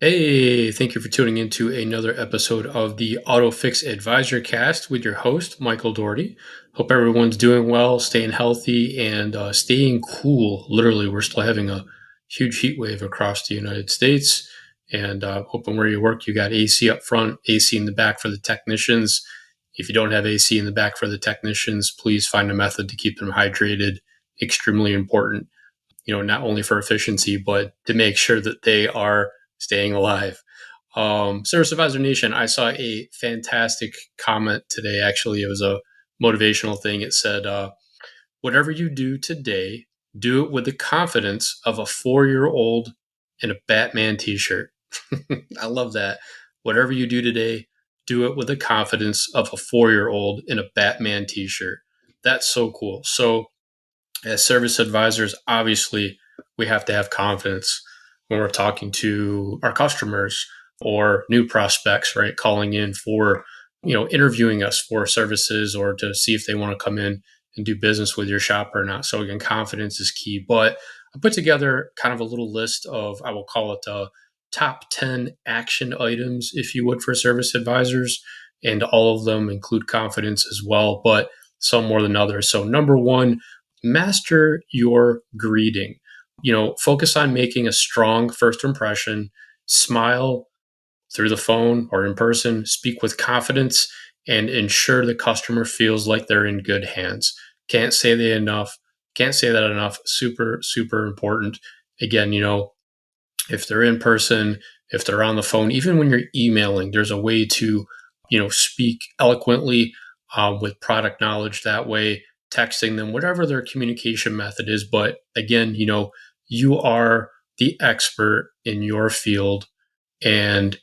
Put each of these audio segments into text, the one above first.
Hey, thank you for tuning into another episode of the AutoFix Advisor Cast with your host, Michael Doherty. Hope everyone's doing well, staying healthy, and staying cool. Literally, we're still having a huge heat wave across the United States. And hoping where you work, you got AC up front, AC in the back for the technicians. If you don't have AC in the back for the technicians, please find a method to keep them hydrated. Extremely important, not only for efficiency, but to make sure that they are staying alive. Service Advisor Nation, I saw a fantastic comment today. Actually, it was a motivational thing. It said, whatever you do today, do it with the confidence of a 4-year old in a Batman t shirt. I love that. Whatever you do today, do it with the confidence of a 4-year old in a Batman t shirt. That's so cool. So, as service advisors, obviously, we have to have confidence when we're talking to our customers or new prospects, right? Calling in for, interviewing us for services or to see if they want to come in and do business with your shop or not. So again, confidence is key. But I put together kind of a little list of, I will call it top 10 action items, if you would, for service advisors. And all of them include confidence as well, but some more than others. So number one, master your greeting. Focus on making a strong first impression, smile through the phone or in person, speak with confidence, and ensure the customer feels like they're in good hands. Can't say that enough. Can't say that enough. Super, super important. Again, if they're in person, if they're on the phone, even when you're emailing, there's a way to, speak eloquently with product knowledge that way, texting them, whatever their communication method is. But again, you are the expert in your field and,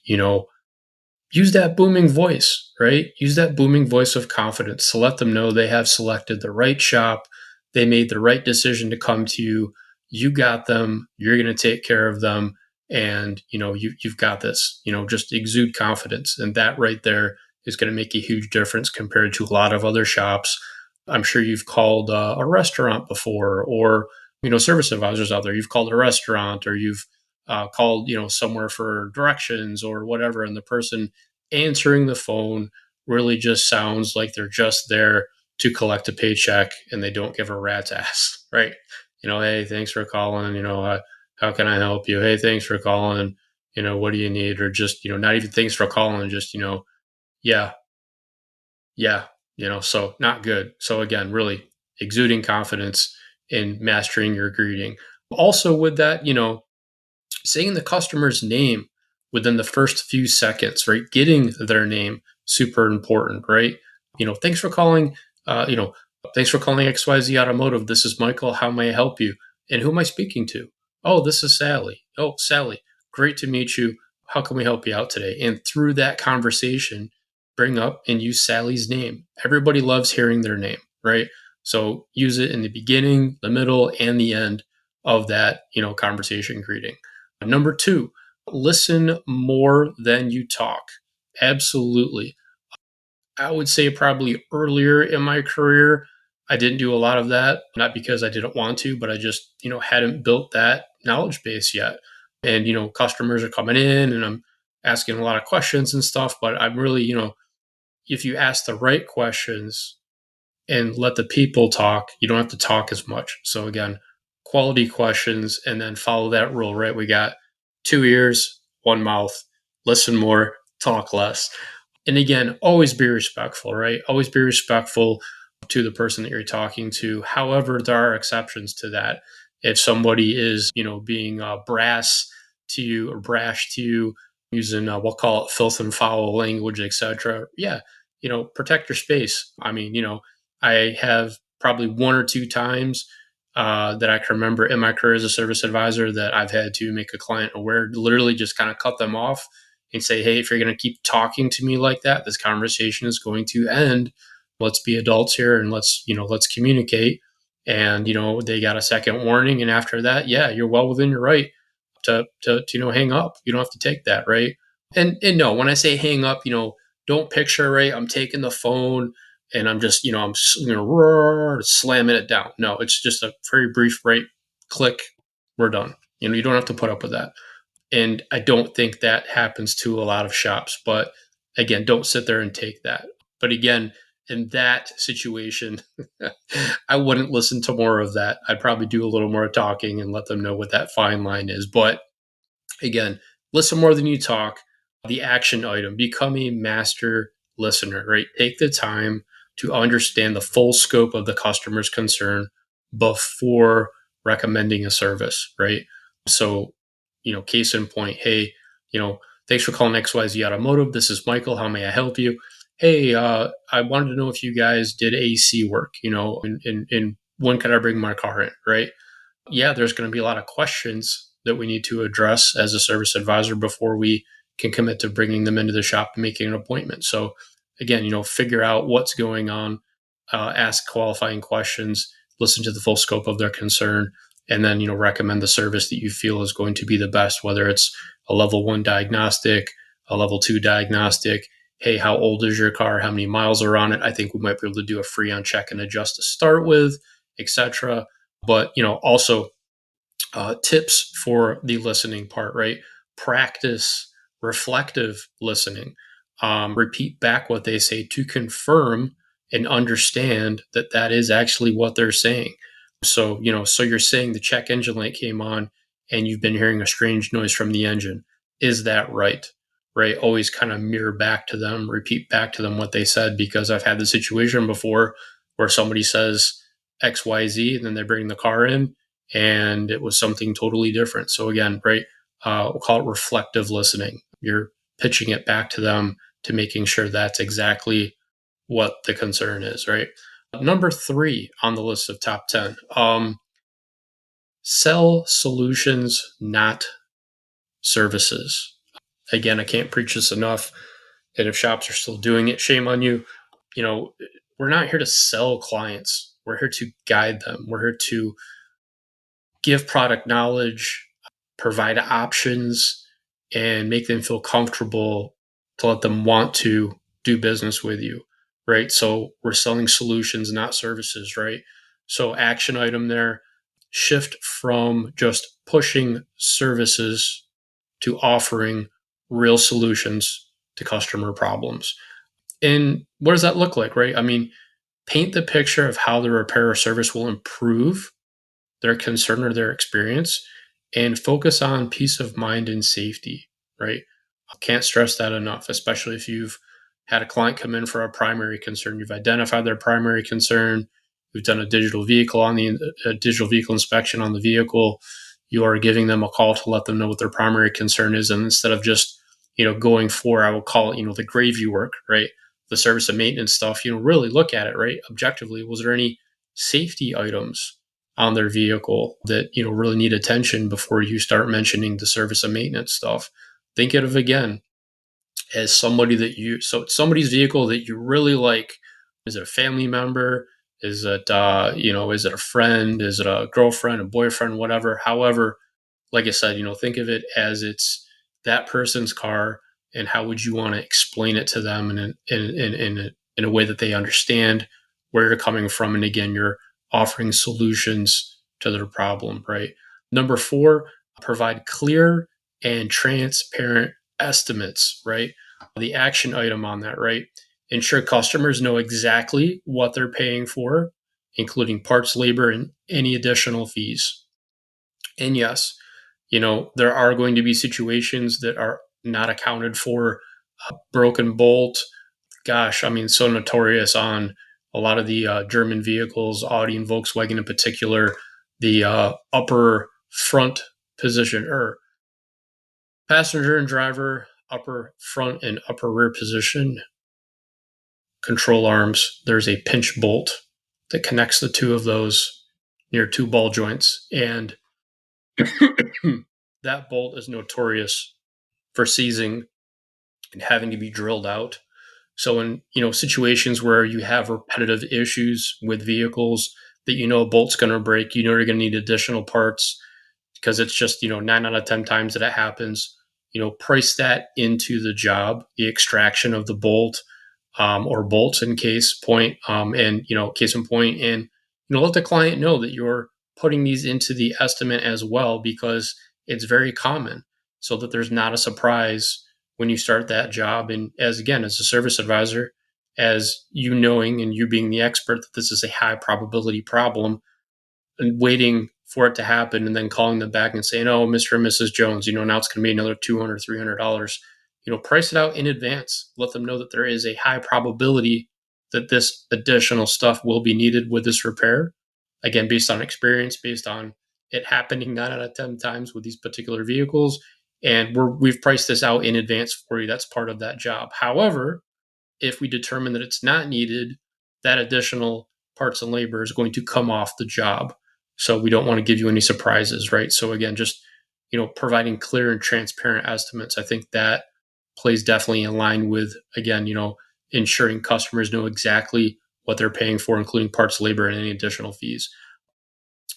use that booming voice, right? Use that booming voice of confidence to let them know they have selected the right shop. They made the right decision to come to you. You got them. You're going to take care of them. And, you've got this, just exude confidence. And that right there is going to make a huge difference compared to a lot of other shops. I'm sure you've called a restaurant before or, service advisors out there. You've called a restaurant or you've called, somewhere for directions or whatever. And the person answering the phone really just sounds like they're just there to collect a paycheck and they don't give a rat's ass, right? Hey, thanks for calling. How can I help you? Hey, thanks for calling. What do you need? Or just, not even thanks for calling, just, yeah, yeah, so not good. So again, really exuding confidence in mastering your greeting. Also, with that, saying the customer's name within the first few seconds, right? Getting their name, super important, right? Thanks for calling, uh, you know, thanks for calling XYZ Automotive. This is Michael. How may I help you? And who am I speaking to? Oh, this is Sally. Oh, Sally, great to meet you. How can we help you out today? And through that conversation, bring up and use Sally's name. Everybody loves hearing their name, right? So use it in the beginning, the middle, and the end of that, conversation greeting. Number two, listen more than you talk. Absolutely. I would say probably earlier in my career, I didn't do a lot of that, not because I didn't want to, but I just, hadn't built that knowledge base yet. And, customers are coming in and I'm asking a lot of questions and stuff, but I'm really, if you ask the right questions and let the people talk, you don't have to talk as much. So again, quality questions and then follow that rule, right? We got 2 ears, one mouth, listen more, talk less. And again, always be respectful, right? Always be respectful to the person that you're talking to. However, there are exceptions to that. If somebody is, being brass to you or brash to you, using we'll call it filth and foul language, etc. Yeah, protect your space. I mean, I have probably one or two times that I can remember in my career as a service advisor that I've had to make a client aware, literally just kind of cut them off and say, hey, if you're going to keep talking to me like that, this conversation is going to end. Let's be adults here and let's communicate. And, they got a second warning. And after that, yeah, you're well within your right to hang up. You don't have to take that. Right. And no, when I say hang up, don't picture, right, I'm taking the phone and I'm just, I'm slamming it down. No, it's just a very brief right click. We're done. You don't have to put up with that. And I don't think that happens to a lot of shops. But again, don't sit there and take that. But again, in that situation, I wouldn't listen to more of that. I'd probably do a little more talking and let them know what that fine line is. But again, listen more than you talk. The action item, become a master listener, right? Take the time to understand the full scope of the customer's concern before recommending a service, right? So, case in point, hey, you know, thanks for calling XYZ Automotive. This is Michael. How may I help you? Hey, I wanted to know if you guys did AC work, and when can I bring my car in, right? Yeah, there's going to be a lot of questions that we need to address as a service advisor before we can commit to bringing them into the shop and making an appointment. So, again, figure out what's going on, ask qualifying questions, listen to the full scope of their concern, and then, recommend the service that you feel is going to be the best, whether it's a level 1 diagnostic, a level 2 diagnostic. Hey, how old is your car? How many miles are on it? I think we might be able to do a free on check and adjust to start with, etc. But also tips for the listening part, right? Practice reflective listening. Repeat back what they say to confirm and understand that that is actually what they're saying. So so you're saying the check engine light came on and you've been hearing a strange noise from the engine. Is that right? Right? Always kind of mirror back to them, repeat back to them what they said, because I've had the situation before where somebody says XYZ and then they bring the car in and it was something totally different. So again, right, we'll call it reflective listening. You're pitching it back to them to making sure that's exactly what the concern is, right? Number 3 on the list of top 10, sell solutions, not services. Again, I can't preach this enough. And if shops are still doing it, shame on you. You know, we're not here to sell clients. We're here to guide them. We're here to give product knowledge, provide options, and make them feel comfortable to let them want to do business with you, right? So we're selling solutions, not services, right? So action item there, shift from just pushing services to offering real solutions to customer problems. And what does that look like, right? I mean, paint the picture of how the repair or service will improve their concern or their experience, and focus on peace of mind and safety, right? I can't stress that enough, especially if you've had a client come in for a primary concern. You've identified their primary concern. You've done a digital vehicle inspection on the vehicle. You are giving them a call to let them know what their primary concern is, and instead of just going for, I would call it the gravy work, right? The service and maintenance stuff. Really look at it, right? Objectively, was there any safety items on their vehicle that really need attention before you start mentioning the service and maintenance stuff? Think of it again as somebody's vehicle that you really like. Is it a family member? Is it is it a friend? Is it a girlfriend, a boyfriend, whatever? However, like I said, think of it as it's that person's car, and how would you want to explain it to them in a way that they understand where you're coming from. And again, you're offering solutions to their problem, right? Number 4, provide clear and transparent estimates, right? The action item on that, right? Ensure customers know exactly what they're paying for, including parts, labor, and any additional fees. And yes, there are going to be situations that are not accounted for. Broken bolt, gosh, I mean, so notorious on a lot of the German vehicles, Audi and Volkswagen in particular, the upper front position, or passenger and driver, upper front and upper rear position control arms. There's a pinch bolt that connects the two of those near 2 ball joints. And that bolt is notorious for seizing and having to be drilled out. So in situations where you have repetitive issues with vehicles that a bolt's going to break, you're going to need additional parts, because it's just 9 out of 10 times that it happens. Price that into the job, the extraction of the bolt, or bolts in case point, and case in point, and let the client know that you're putting these into the estimate as well, because it's very common. so that there's not a surprise when you start that job. And as again, as a service advisor, as you knowing and you being the expert that this is a high probability problem, and waiting for it to happen and then calling them back and saying, oh, Mr. and Mrs. Jones, now it's going to be another $200, $300. Price it out in advance. Let them know that there is a high probability that this additional stuff will be needed with this repair. Again, based on experience, based on it happening 9 out of 10 times with these particular vehicles. And we've priced this out in advance for you. That's part of that job. However, if we determine that it's not needed, that additional parts and labor is going to come off the job. So we don't want to give you any surprises, right? So again, just providing clear and transparent estimates. I think that plays definitely in line with, again, ensuring customers know exactly what they're paying for, including parts, labor, and any additional fees.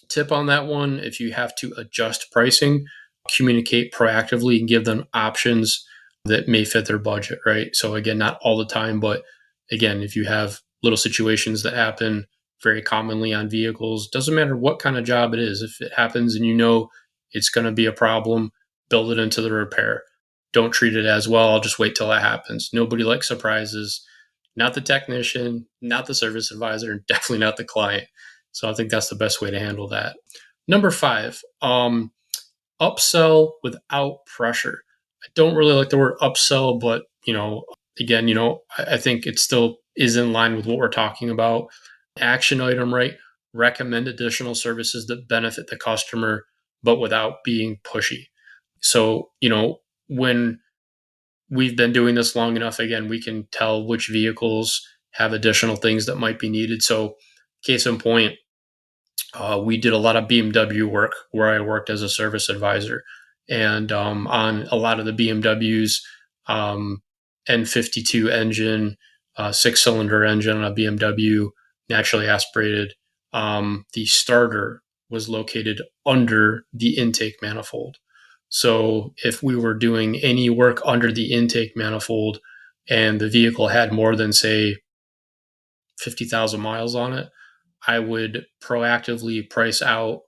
Tip on that one: if you have to adjust pricing, communicate proactively and give them options that may fit their budget, right? So again, not all the time, but again, if you have little situations that happen very commonly on vehicles, doesn't matter what kind of job it is, if it happens and it's going to be a problem, build it into the repair. Don't treat it as, well, I'll just wait till it happens. Nobody likes surprises, not the technician, not the service advisor, and definitely not the client. So I think that's the best way to handle that. Number 5, upsell without pressure. I don't really like the word upsell, but again, I think it still is in line with what we're talking about. Action item, right? Recommend additional services that benefit the customer, but without being pushy. So, when we've been doing this long enough, again, we can tell which vehicles have additional things that might be needed. So, case in point, we did a lot of BMW work where I worked as a service advisor. And on a lot of the BMWs, N52 engine, 6-cylinder engine on a BMW, naturally aspirated, the starter was located under the intake manifold. So if we were doing any work under the intake manifold and the vehicle had more than, say, 50,000 miles on it, I would proactively price out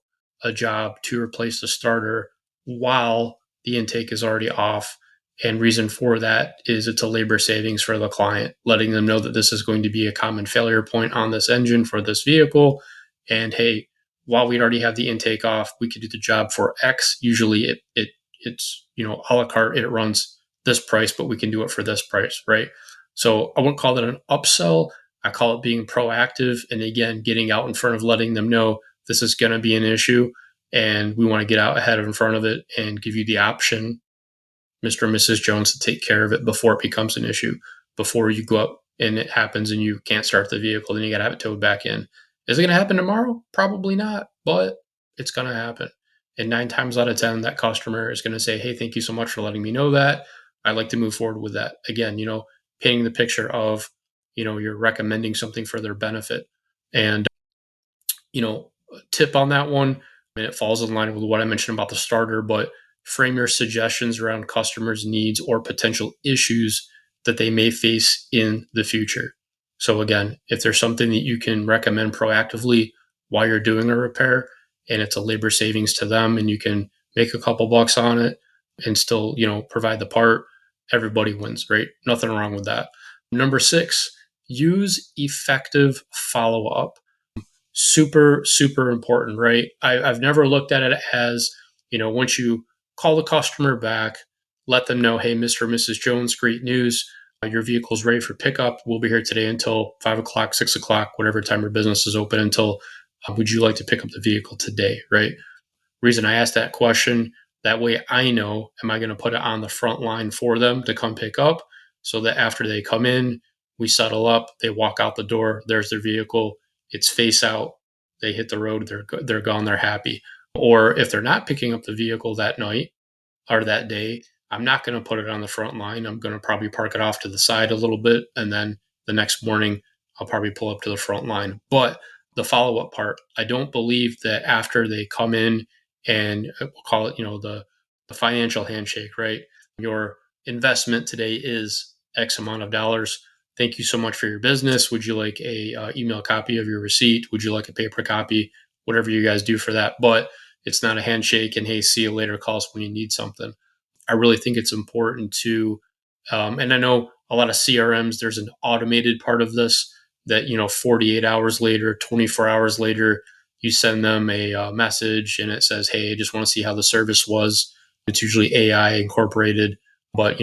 a job to replace the starter while the intake is already off. And reason for that is it's a labor savings for the client, letting them know that this is going to be a common failure point on this engine for this vehicle. And hey, while we already have the intake off, we could do the job for X. Usually it's a la carte, it runs this price, but we can do it for this price, right? So I wouldn't call it an upsell. I call it being proactive, and again, getting out in front of letting them know this is going to be an issue and we want to get out ahead of in front of it and give you the option, Mr. and Mrs. Jones, to take care of it before it becomes an issue, before you go up and it happens and you can't start the vehicle, then you got to have it towed back in. Is it going to happen tomorrow? Probably not, but it's going to happen. And 9 times out of 10, that customer is going to say, hey, thank you so much for letting me know that. I'd like to move forward with that. Again, painting the picture of, you're recommending something for their benefit. And, tip on that one, and it falls in line with what I mentioned about the starter, but frame your suggestions around customers' needs or potential issues that they may face in the future. So again, if there's something that you can recommend proactively while you're doing a repair and it's a labor savings to them and you can make a couple bucks on it and still, provide the part, everybody wins, right? Nothing wrong with that. Number 6, use effective follow-up. Super, super important, right? I've never looked at it as, once you call the customer back, let them know, hey, Mr. or Mrs. Jones, great news. Your vehicle's ready for pickup. We'll be here today until 5 o'clock, 6 o'clock, whatever time your business is open until. Would you like to pick up the vehicle today, right? Reason I asked that question, that way I know, am I going to put it on the front line for them to come pick up so that after they come in, we settle up, they walk out the door, there's their vehicle, it's face out, they hit the road, they're gone, they're happy. Or if they're not picking up the vehicle that night or that day, I'm not going to put it on the front line. I'm going to probably park it off to the side a little bit. And then the next morning, I'll probably pull up to the front line. But the follow-up part, I don't believe that after they come in and we'll call it, the financial handshake, right? Your investment today is X amount of dollars. Thank you so much for your business. Would you like a email copy of your receipt? Would you like a paper copy? Whatever you guys do for that. But it's not a handshake and, hey, see you later, call us when you need something. I really think it's important to, and I know a lot of CRMs, there's an automated part of this that, 48 hours later, 24 hours later, you send them a message and it says, hey, I just want to see how the service was. It's usually AI incorporated, but,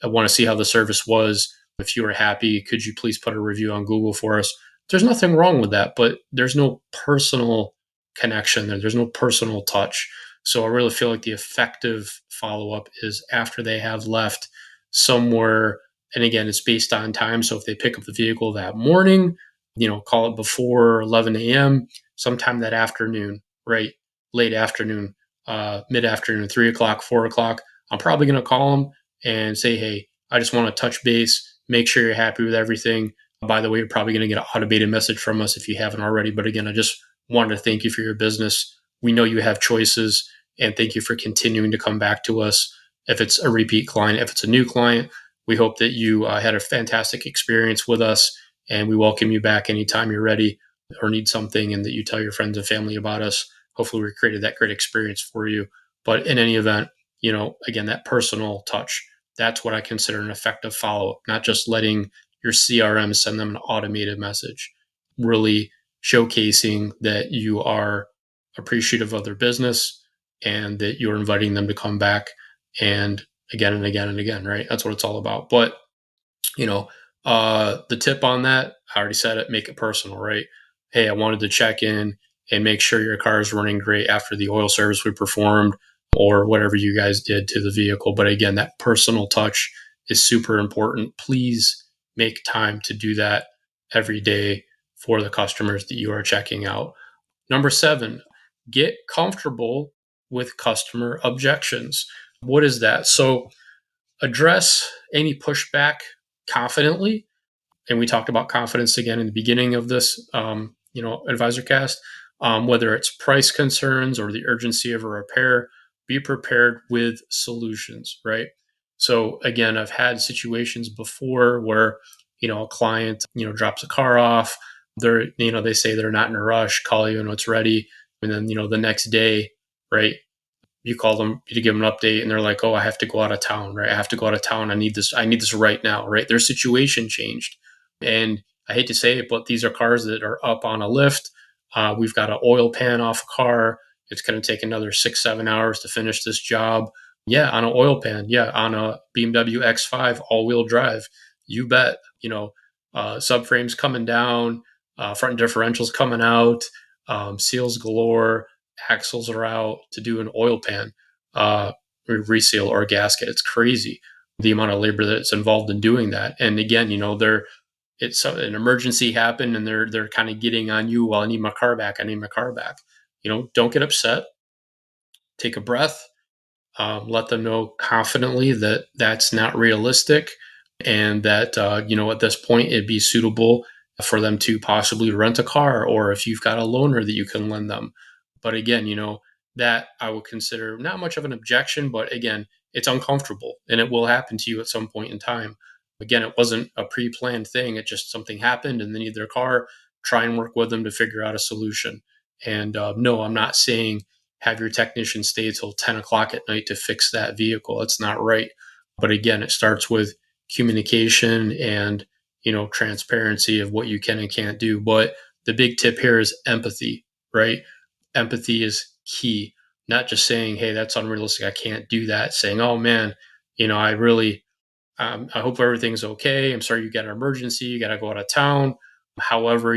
I want to see how the service was. If you were happy, could you please put a review on Google for us? There's nothing wrong with that, but there's no personal connection there. There's no personal touch. So I really feel like the effective follow up is after they have left somewhere. And again, it's based on time. So if they pick up the vehicle that morning, call it before 11 a.m., sometime that afternoon, right? Late afternoon, mid afternoon, 3 o'clock, 4 o'clock. I'm probably going to call them and say, hey, I just want to touch base, make sure you're happy with everything. By the way, you're probably going to get an automated message from us if you haven't already. But again, I just wanted to thank you for your business. We know you have choices, and thank you for continuing to come back to us. If it's a repeat client, if it's a new client, we hope that you had a fantastic experience with us, and we welcome you back anytime you're ready or need something, and that you tell your friends and family about us. Hopefully, we created that great experience for you. But in any event, again, that personal touch, that's what I consider an effective follow up, not just letting your CRM send them an automated message, really showcasing that you are appreciative of their business and that you're inviting them to come back and again and again and again, right? That's what it's all about. But, you know, the tip on that, I already said it, make it personal, right? Hey, I wanted to check in and make sure your car is running great after the oil service we performed or whatever you guys did to the vehicle. But again, that personal touch is super important. Please make time to do that every day for the customers that you are checking out. Number 7, get comfortable with customer objections. What is that? So address any pushback confidently. And we talked about confidence again in the beginning of this, advisor cast. Whether it's price concerns or the urgency of a repair, be prepared with solutions, right? So again, I've had situations before where, a client, drops a car off. They say they're not in a rush, call you when it's ready. And then, the next day, right, you call them to give them an update and they're like, oh, I have to go out of town, right? I have to go out of town. I need this right now, right? Their situation changed. And I hate to say it, but these are cars that are up on a lift. We've got an oil pan off a car. It's going to take another 6-7 hours to finish this job. Yeah, on an oil pan. Yeah, on a BMW X5 all-wheel drive. You bet. Subframes coming down, front differentials coming out, seals galore, axles are out to do an oil pan reseal or gasket. It's crazy the amount of labor that's involved in doing that. And again, it's an emergency happened and they're kind of getting on you. Well, I need my car back. I need my car back. Don't get upset. Take a breath. Let them know confidently that that's not realistic and that, at this point it'd be suitable for them to possibly rent a car or if you've got a loaner that you can lend them. But again, that I would consider not much of an objection, but again, it's uncomfortable and it will happen to you at some point in time. Again, it wasn't a pre planned thing. It just something happened and they need their car. Try and work with them to figure out a solution. And no, I'm not saying have your technician stay till 10 o'clock at night to fix that vehicle. It's not right. But again, it starts with communication and, transparency of what you can and can't do. But the big tip here is empathy, right? Empathy is key. Not just saying, hey, that's unrealistic. I can't do that. Saying, oh man, I really, I hope everything's okay. I'm sorry you got an emergency. You got to go out of town. However,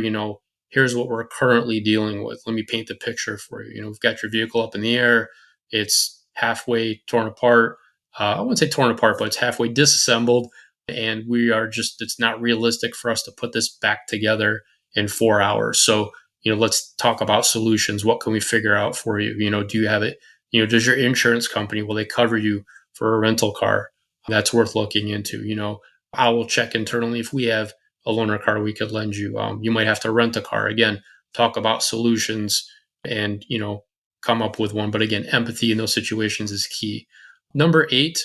here's what we're currently dealing with. Let me paint the picture for you. We've got your vehicle up in the air. It's halfway torn apart. I wouldn't say torn apart, but it's halfway disassembled. And it's not realistic for us to put this back together in 4 hours. So, let's talk about solutions. What can we figure out for you? Do you have it? Does your insurance company, will they cover you for a rental car? That's worth looking into. I will check internally if we have a loaner car we could lend you. You might have to rent a car. Again, talk about solutions and, come up with one. But again, empathy in those situations is key. Number 8,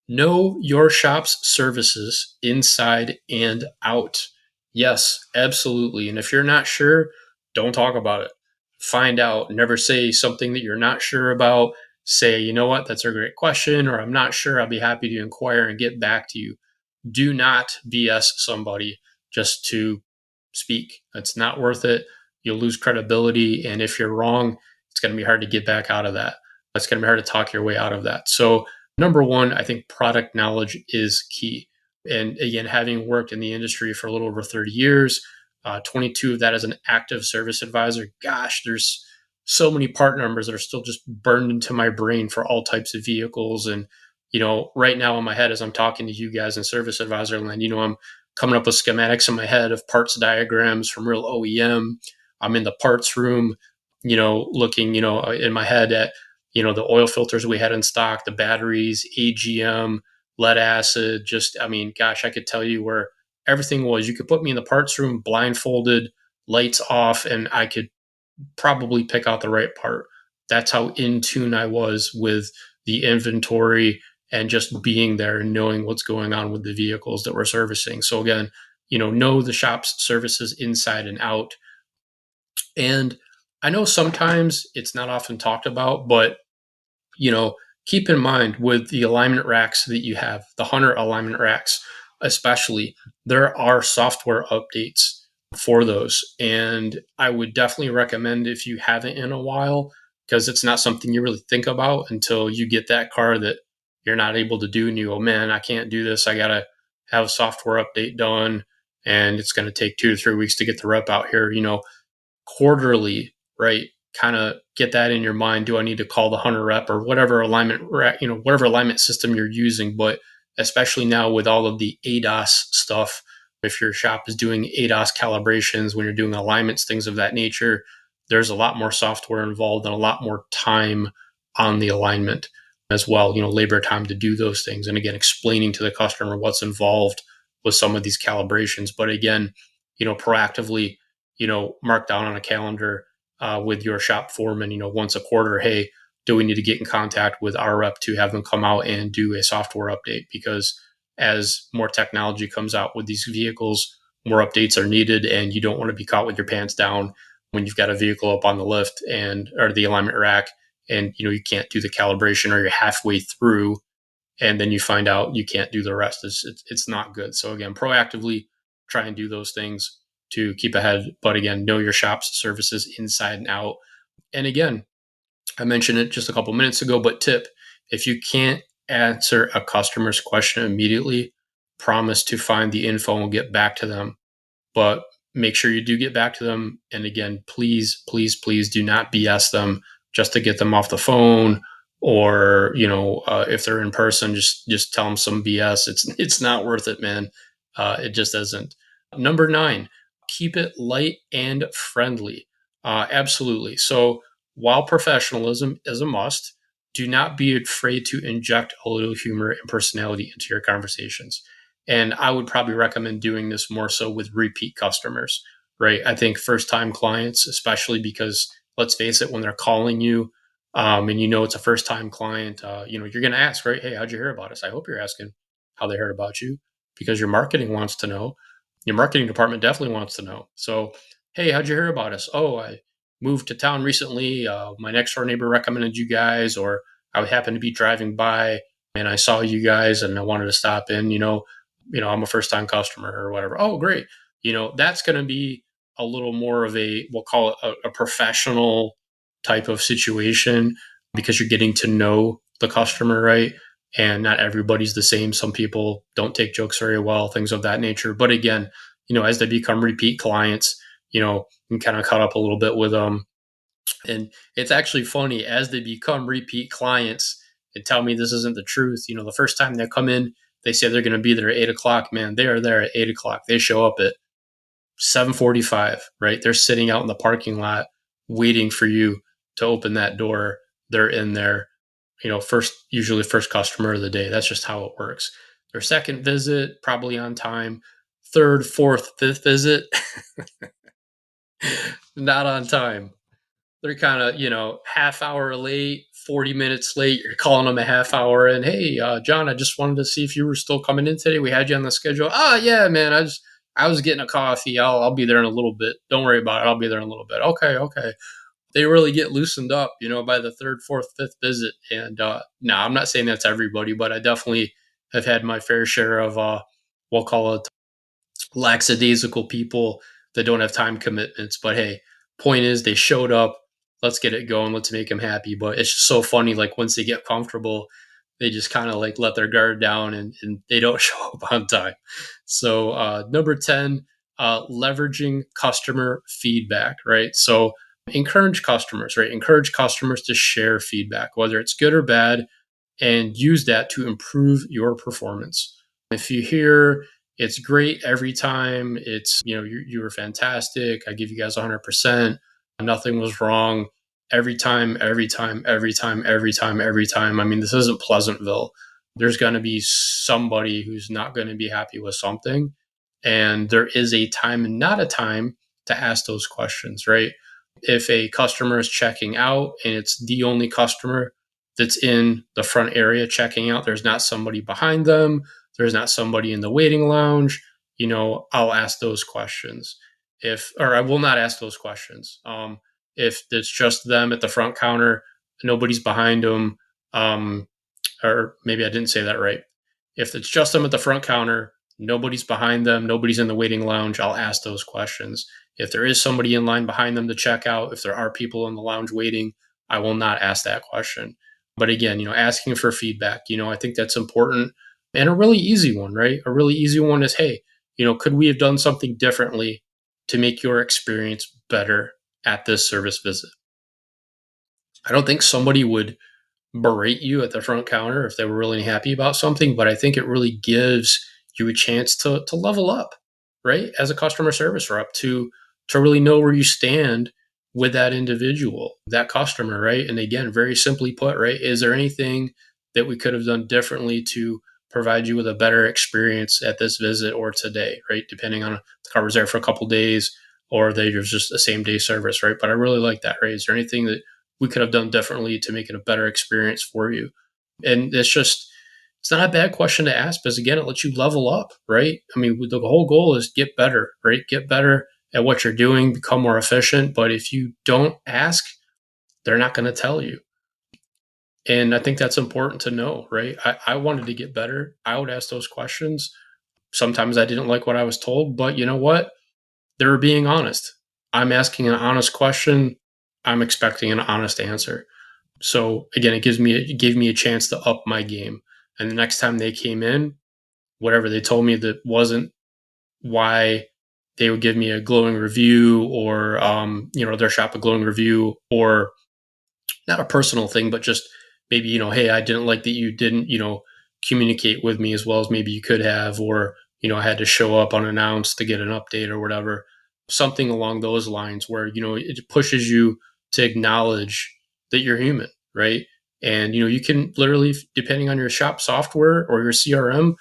know your shop's services inside and out. Yes, absolutely. And if you're not sure, don't talk about it. Find out. Never say something that you're not sure about. say, you know what, that's a great question, or I'm not sure, I'll be happy to inquire and get back to you. Do not BS somebody just to speak. It's not worth it. You'll lose credibility. And if you're wrong, it's going to be hard to get back out of that. It's going to be hard to talk your way out of that. So, number one, I think product knowledge is key. And again, having worked in the industry for a little over 30 years, 22 of that as an active service advisor, gosh, there's so many part numbers that are still just burned into my brain for all types of vehicles. And, right now in my head, as I'm talking to you guys in service advisor land, I'm coming up with schematics in my head of parts diagrams from real OEM. I'm in the parts room, looking, in my head at, the oil filters we had in stock, the batteries, AGM, lead acid. Just, I mean, gosh, I could tell you where everything was. You could put me in the parts room blindfolded, lights off, and I could probably pick out the right part. That's how in tune I was with the inventory and just being there and knowing what's going on with the vehicles that we're servicing. So again, know the shop's services inside and out. And I know sometimes it's not often talked about, but you know, keep in mind with the alignment racks that you have, the Hunter alignment racks, especially, there are software updates for those. And I would definitely recommend if you haven't in a while, because it's not something you really think about until you get that car that you're not able to do. And you go, man, I can't do this. I got to have a software update done. And it's going to take 2 to 3 weeks to get the rep out here. Quarterly, right? Kind of get that in your mind. Do I need to call the Hunter rep or whatever alignment, whatever alignment system you're using? But especially now with all of the ADAS stuff, if your shop is doing ADAS calibrations, when you're doing alignments, things of that nature, there's a lot more software involved and a lot more time on the alignment as well, labor time to do those things. And again, explaining to the customer what's involved with some of these calibrations. But again, proactively, mark down on a calendar with your shop foreman, once a quarter, hey, do we need to get in contact with our rep to have them come out and do a software update? Because as more technology comes out with these vehicles, more updates are needed, and you don't want to be caught with your pants down when you've got a vehicle up on the lift or the alignment rack, and you can't do the calibration, or you're halfway through and then you find out you can't do the rest. It's not good. So again, proactively try and do those things to keep ahead. But again, know your shop's services inside and out. And again, I mentioned it just a couple minutes ago, but tip, if you can't answer a customer's question immediately, promise to find the info and get back to them. But make sure you do get back to them. And again, please, please, please do not BS them just to get them off the phone, or if they're in person, just tell them some BS. It's not worth it, man. It just isn't. Number 9, keep it light and friendly. Absolutely. So while professionalism is a must, do not be afraid to inject a little humor and personality into your conversations. And I would probably recommend doing this more so with repeat customers, right? I think first time clients, especially because let's face it, when they're calling you, and it's a first time client, you're going to ask, right? Hey, how'd you hear about us? I hope you're asking how they heard about you, because your marketing wants to know. Your marketing department definitely wants to know. So, hey, how'd you hear about us? Oh, I moved to town recently. My next door neighbor recommended you guys, or I happened to be driving by and I saw you guys and I wanted to stop in. I'm a first time customer or whatever. Oh, great. That's going to be a little more of we'll call it a professional type of situation, because you're getting to know the customer, right? And not everybody's the same. Some people don't take jokes very well, things of that nature. But again, as they become repeat clients, you can kind of cut up a little bit with them. And it's actually funny, as they become repeat clients and tell me this isn't the truth. The first time they come in, they say they're going to be there at 8 o'clock. Man, they are there at 8 o'clock. They show up at 7:45, right? They're sitting out in the parking lot waiting for you to open that door. They're in there, usually first customer of the day. That's just how it works. Their second visit, probably on time. Third, fourth, fifth visit, not on time. They're kind of, half hour late, 40 minutes late. You're calling them a half hour and, hey, John, I just wanted to see if you were still coming in today. We had you on the schedule. Oh, yeah, man. I was getting a coffee. I'll be there in a little bit. Don't worry about it. I'll be there in a little bit. Okay. they really get loosened up, by the third, fourth, fifth visit. And no, I'm not saying that's everybody, but I definitely have had my fair share of, we'll call it lackadaisical people that don't have time commitments. But hey, point is they showed up. Let's get it going. Let's make them happy. But it's just so funny. Like once they get comfortable, they just kind of like let their guard down and they don't show up on time. So number 10, leveraging customer feedback, right? So encourage customers, right? Encourage customers to share feedback, whether it's good or bad, and use that to improve your performance. If you hear it's great every time, it's, you were fantastic, I give you guys 100%, nothing was wrong, every time, every time, every time, every time, every time. I mean, this isn't Pleasantville. There's going to be somebody who's not going to be happy with something. And there is a time and not a time to ask those questions, right? If a customer is checking out and it's the only customer that's in the front area checking out, there's not somebody behind them, there's not somebody in the waiting lounge, I'll ask those questions. Or I will not ask those questions. If it's just them at the front counter, nobody's behind them, or maybe I didn't say that right. If it's just them at the front counter, nobody's behind them, nobody's in the waiting lounge, I'll ask those questions. If there is somebody in line behind them to check out, if there are people in the lounge waiting, I will not ask that question. But again, asking for feedback, I think that's important. And a really easy one, right? A really easy one is, hey, could we have done something differently to make your experience better at this service visit? I don't think somebody would berate you at the front counter if they were really happy about something, but I think it really gives you a chance to level up, right? As a customer service rep, to really know where you stand with that individual, that customer, right? And again, very simply put, right? Is there anything that we could have done differently to provide you with a better experience at this visit or today, right? Depending on if the car was there for a couple days or they was just a same day service, right? But I really like that, right? Is there anything that we could have done differently to make it a better experience for you? And it's not a bad question to ask because again, it lets you level up, right? I mean, the whole goal is get better, right? Get better at what you're doing, become more efficient. But if you don't ask, they're not going to tell you. And I think that's important to know, right? I wanted to get better. I would ask those questions. Sometimes I didn't like what I was told, but you know what? They were being honest. I'm asking an honest question. I'm expecting an honest answer. So again, it gave me a chance to up my game. And the next time they came in, whatever they told me that wasn't why they would give me a glowing review or their shop a glowing review, or not a personal thing, but just maybe, hey, I didn't like that you didn't, communicate with me as well as maybe you could have, or, I had to show up unannounced to get an update or whatever. Something along those lines where, it pushes you to acknowledge that you're human, right? And, you can literally, depending on your shop software or your CRM,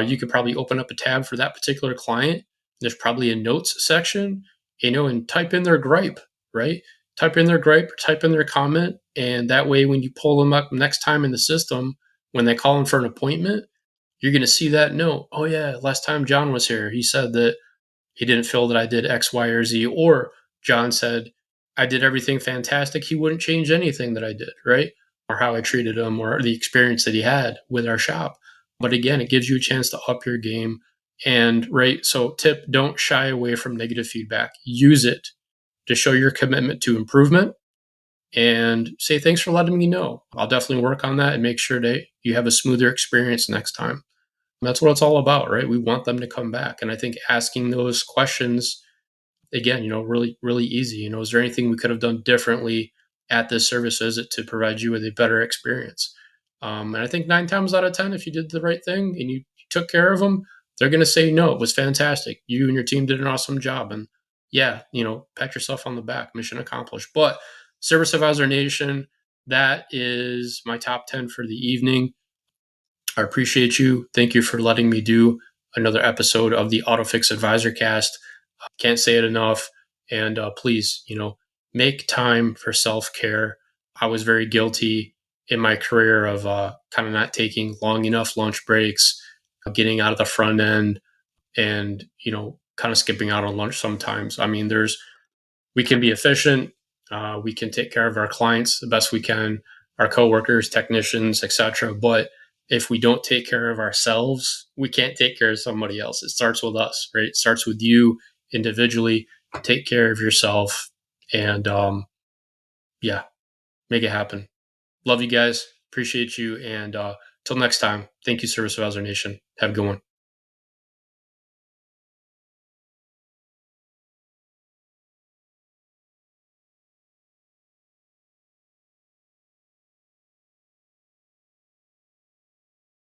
you could probably open up a tab for that particular client. There's probably a notes section, and type in their gripe, right? Type in their gripe, type in their comment, and that way when you pull them up next time in the system, when they call in for an appointment, you're going to see that note. Oh yeah, last time John was here, he said that he didn't feel that I did X, Y, or Z, or John said I did everything fantastic. He wouldn't change anything that I did, right? Or how I treated him, or the experience that he had with our shop. But again, it gives you a chance to up your game. And right, so tip: don't shy away from negative feedback. Use it to show your commitment to improvement and say thanks for letting me know. I'll definitely work on that and make sure that you have a smoother experience next time. And that's what it's all about, right? We want them to come back. And I think asking those questions, again, really, really easy. Is there anything we could have done differently at this service visit to provide you with a better experience? And I think 9 times out of 10, if you did the right thing and you took care of them, they're going to say, no, it was fantastic. You and your team did an awesome job. And yeah, pat yourself on the back, mission accomplished. But Service Advisor Nation, that is my top 10 for the evening. I appreciate you. Thank you for letting me do another episode of the AutoFix Advisor Cast. Can't say it enough. And please, make time for self-care. I was very guilty in my career of kind of not taking long enough lunch breaks, getting out of the front end, and kind of skipping out on lunch sometimes. I mean, we can be efficient. We can take care of our clients the best we can, our coworkers, technicians, etc. But if we don't take care of ourselves, we can't take care of somebody else. It starts with us, right? It starts with you individually. Take care of yourself, and yeah, make it happen. Love you guys. Appreciate you. And till next time, thank you, Service Advisor Nation. Have a good one.